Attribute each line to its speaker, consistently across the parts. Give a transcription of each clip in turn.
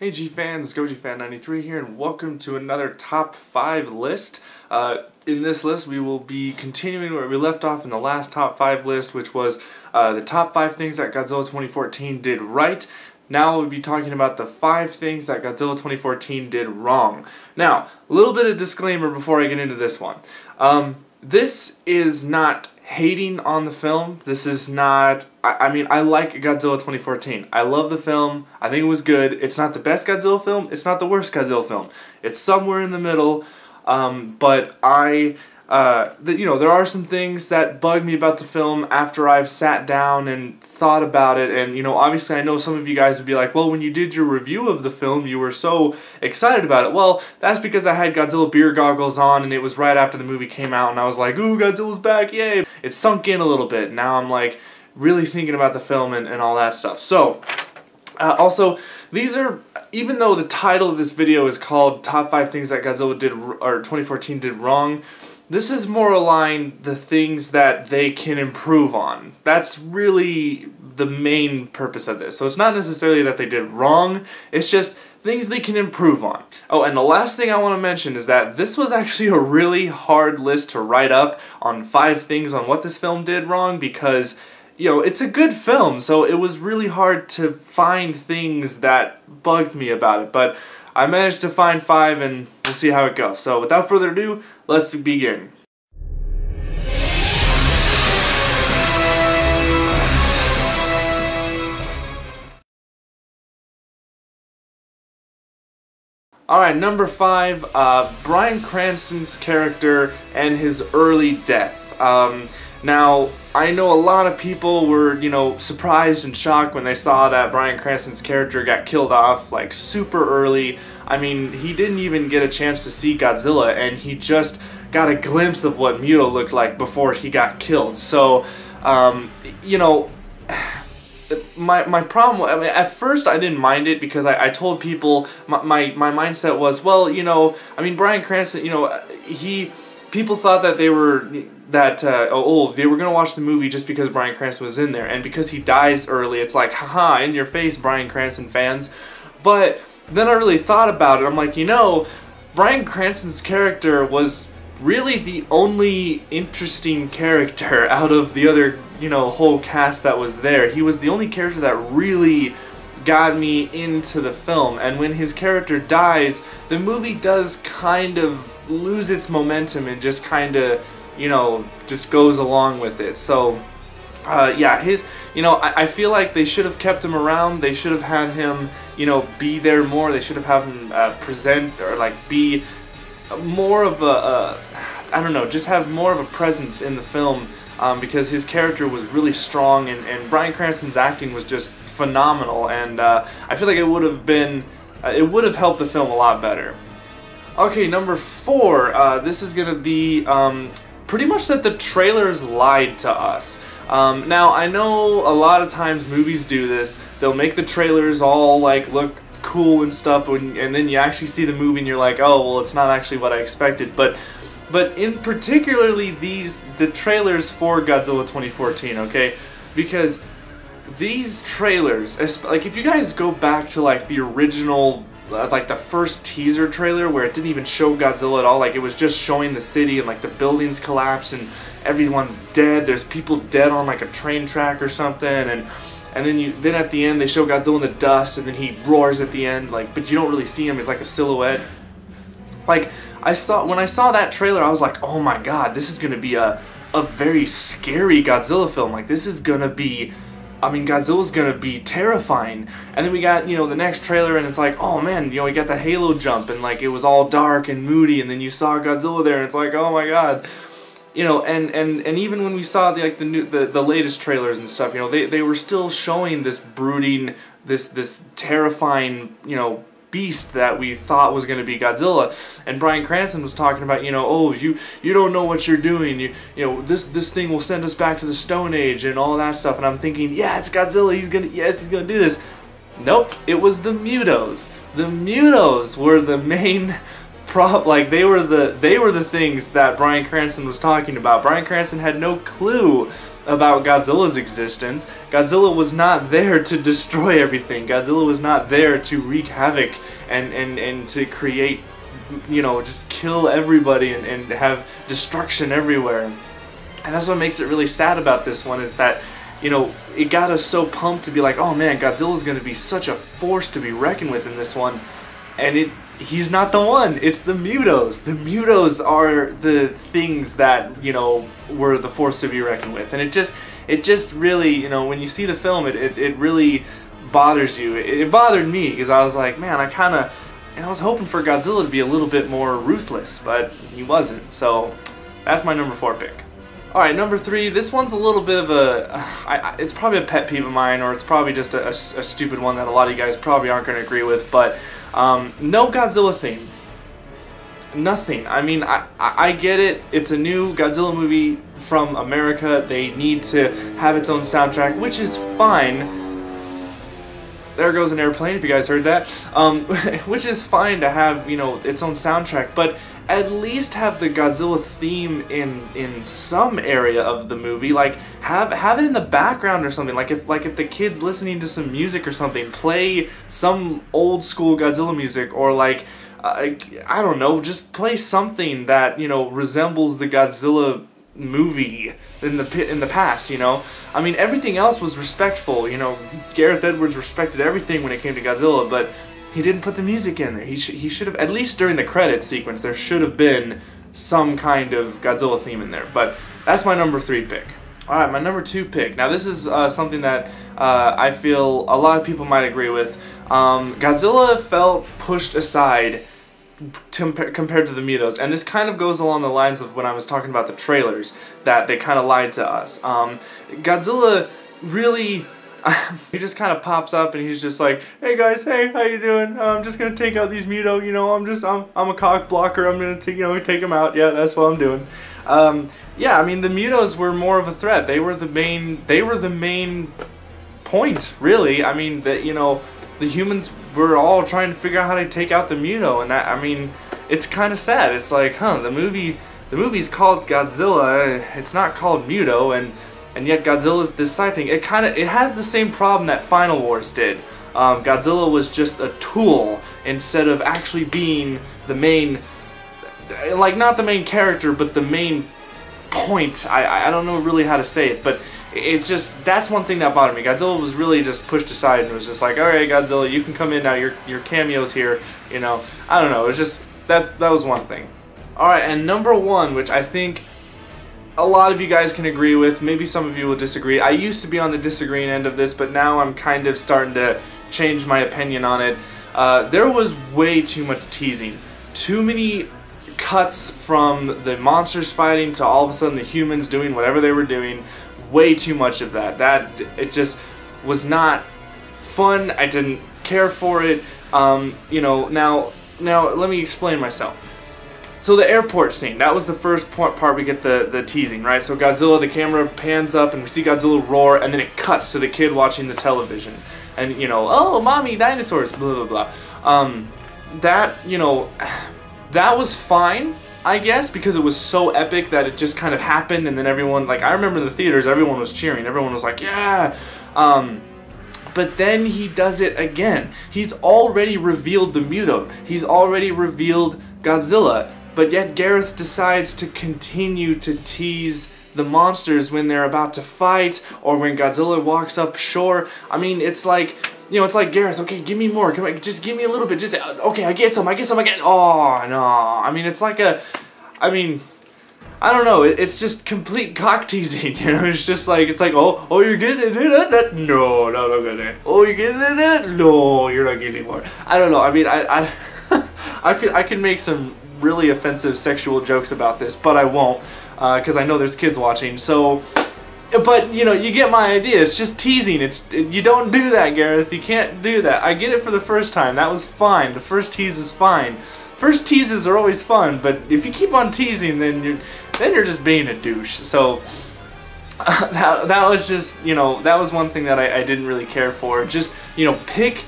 Speaker 1: Hey G-Fans, GoGFan93 here, and welcome to another Top 5 list. In this list, we will be continuing where we left off in the last Top 5 list, which was the top 5 things that Godzilla 2014 did right. Now we'll be talking about the 5 things that Godzilla 2014 did wrong. Now, a little bit of disclaimer before I get into this one. This is not hating on the film. This is not, I mean, I like Godzilla 2014. I love the film. I think it was good. It's not the best Godzilla film. It's not the worst Godzilla film. It's somewhere in the middle. But there are some things that bug me about the film after I've sat down and thought about it. And, you know, obviously I know some of you guys would be like, well, when you did your review of the film, you were so excited about it. Well, that's because I had Godzilla beer goggles on and it was right after the movie came out and I was like, ooh, Godzilla's back, yay. It sunk in a little bit. Now I'm like really thinking about the film and all that stuff. So, also, these are, even though the title of this video is called Top 5 Things That Godzilla Did, or 2014 Did Wrong, this is more aligned the things that they can improve on. That's really the main purpose of this. So it's not necessarily that they did wrong, it's just things they can improve on. Oh, and the last thing I want to mention is that this was actually a really hard list to write up on 5 things on what this film did wrong because, you know, it's a good film, so it was really hard to find things that bugged me about it. But I managed to find 5 and we'll see how it goes. So without further ado, let's begin. Alright, number 5, Bryan Cranston's character and his early death. Now, I know a lot of people were, you know, surprised and shocked when they saw that Bryan Cranston's character got killed off, like, super early. I mean, he didn't even get a chance to see Godzilla, and he just got a glimpse of what Muto looked like before he got killed. So, you know, my problem, I mean, at first I didn't mind it because I told people, my mindset was, well, you know, I mean, Bryan Cranston, you know, people thought that they were gonna watch the movie just because Bryan Cranston was in there, and because he dies early, it's like, haha, in your face, Bryan Cranston fans. But then I really thought about it. I'm like, you know, Bryan Cranston's character was really the only interesting character out of the other, you know, whole cast that was there. He was the only character that really got me into the film, and when his character dies, the movie does kind of lose its momentum and just kind of, you know, just goes along with it. So yeah, you know, I feel like they should have kept him around. They should have had him, you know, be there more. They should have had him present, or like be more of a I don't know, just have more of a presence in the film, because his character was really strong, and Bryan Cranston's acting was just phenomenal, and I feel like it would have helped the film a lot better. Okay, number 4, this is gonna be pretty much that the trailers lied to us. Now, I know a lot of times movies do this. They'll make the trailers all like look cool and stuff, and then you actually see the movie and you're like, oh, well, it's not actually what I expected. But in particularly the trailers for Godzilla 2014, okay? Because these trailers, like if you guys go back to like the original, like the first teaser trailer where it didn't even show Godzilla at all, like it was just showing the city and like the buildings collapsed and everyone's dead, there's people dead on like a train track or something, and then at the end they show Godzilla in the dust and then he roars at the end, like, but you don't really see him, he's like a silhouette. Like, when I saw that trailer, I was like, oh my god, this is gonna be a very scary Godzilla film. Like, this is gonna be, I mean, Godzilla's gonna be terrifying. And then we got, you know, the next trailer and it's like, oh man, you know, we got the halo jump and like it was all dark and moody, and then you saw Godzilla there and it's like, oh my god. You know, and even when we saw the latest trailers and stuff, you know, they were still showing this brooding, this terrifying, you know, beast that we thought was going to be Godzilla. And Bryan Cranston was talking about, you know, oh, you don't know what you're doing, you know, this thing will send us back to the Stone Age and all that stuff. And I'm thinking, yeah, it's Godzilla, he's gonna do this. Nope, it was the Mutos. The Mutos were the main like they were the things that Bryan Cranston was talking about. Bryan Cranston had no clue about Godzilla's existence. Godzilla was not there to destroy everything. Godzilla was not there to wreak havoc and to create, you know, just kill everybody and have destruction everywhere. And that's what makes it really sad about this one, is that, you know, it got us so pumped to be like, oh man, Godzilla's going to be such a force to be reckoned with in this one. And he's not the one. It's the Mutos. The Mutos are the things that, you know, were the force to be reckoned with. And it just really, you know, when you see the film, it really bothers you. It bothered me, because I was like, man, I was hoping for Godzilla to be a little bit more ruthless, but he wasn't. So that's my number 4 pick. Alright, number 3, this one's a little bit of a, it's probably a pet peeve of mine, or it's probably just a stupid one that a lot of you guys probably aren't going to agree with, but no Godzilla theme. Nothing. I mean, I get it, it's a new Godzilla movie from America, they need to have its own soundtrack, which is fine. There goes an airplane, if you guys heard that. Which is fine to have, you know, its own soundtrack, but at least have the Godzilla theme in some area of the movie. Like, have it in the background or something. Like if the kid's listening to some music or something, play some old school Godzilla music, or like I don't know, just play something that, you know, resembles the Godzilla movie in the past, you know. I mean, everything else was respectful, you know. Gareth Edwards respected everything when it came to Godzilla, but he didn't put the music in there. He should have, at least during the credit sequence, there should have been some kind of Godzilla theme in there. But that's my number 3 pick. Alright, my number 2 pick. Now this is something that I feel a lot of people might agree with. Godzilla felt pushed aside compared to the Mutos, and this kind of goes along the lines of when I was talking about the trailers, that they kind of lied to us. Godzilla really... he just kind of pops up and he's just like, hey guys, hey, how you doing? I'm just gonna take out these Muto, you know, I'm a cock blocker, I'm gonna take, you know, take them out. Yeah, that's what I'm doing. Yeah, I mean, the Mutos were more of a threat. They were the main point, really. I mean, that, you know, the humans were all trying to figure out how to take out the Muto, and that, I mean, it's kind of sad. It's like, huh, the movie's called Godzilla, it's not called Muto, and yet Godzilla's this side thing. It has the same problem that Final Wars did. Godzilla was just a tool instead of actually being the main, like, not the main character, but the main point. I don't know really how to say it, but it just, that's one thing that bothered me. Godzilla was really just pushed aside and was just like, alright Godzilla, you can come in now, your cameo's here, you know. I don't know, it was just, that was one thing. Alright, and number 1, which I think a lot of you guys can agree with, maybe some of you will disagree. I used to be on the disagreeing end of this, but now I'm kind of starting to change my opinion on it. There was way too much teasing. Too many cuts from the monsters fighting to all of a sudden the humans doing whatever they were doing. Way too much of that. It just was not fun. I didn't care for it. You know, now let me explain myself. So the airport scene, that was the first part we get the teasing, right? So Godzilla, the camera pans up and we see Godzilla roar, and then it cuts to the kid watching the television. And, you know, oh, mommy, dinosaurs, blah, blah, blah. That, you know, that was fine, I guess, because it was so epic that it just kind of happened, and then everyone, like, I remember in the theaters, everyone was cheering. Everyone was like, yeah! But then he does it again. He's already revealed the Muto. He's already revealed Godzilla. But yet Gareth decides to continue to tease the monsters when they're about to fight, or when Godzilla walks up shore. I mean, it's like, you know, it's like, Gareth, okay, give me more. Come on, just give me a little bit. Just, okay, I get some again. Oh, no. I mean, it's like I don't know. It's just complete cock teasing, you know? It's just like, it's like, oh, you're getting it? No, not good. Oh, you're getting it? No, you're not getting more. I don't know. I mean, I could make some really offensive sexual jokes about this, but I won't, because I know there's kids watching. So, but you know, you get my idea. It's just teasing. You don't do that, Gareth. You can't do that. I get it for the first time. That was fine. The first tease was fine. First teases are always fun, but if you keep on teasing, then you're just being a douche. So that was just, you know, that was one thing that I didn't really care for. Just, you know, pick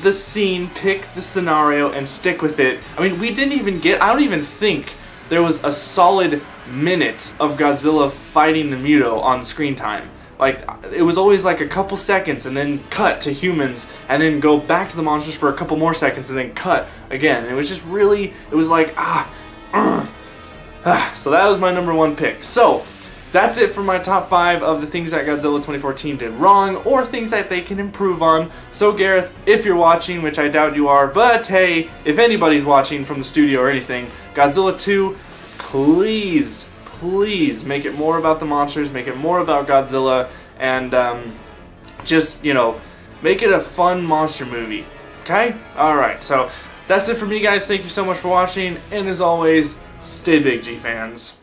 Speaker 1: the scene, pick the scenario, and stick with it. I mean, we didn't even get, I don't even think there was a solid minute of Godzilla fighting the Muto on screen time. Like, it was always like a couple seconds and then cut to humans and then go back to the monsters for a couple more seconds and then cut again. It was just really, it was like, So that was my number 1 pick. So, that's it for my top 5 of the things that Godzilla 2014 did wrong or things that they can improve on. So Gareth, if you're watching, which I doubt you are, but hey, if anybody's watching from the studio or anything, Godzilla 2, please make it more about the monsters, make it more about Godzilla, and just, you know, make it a fun monster movie. Okay? Alright, so that's it for me, guys. Thank you so much for watching, and as always, stay big, G fans.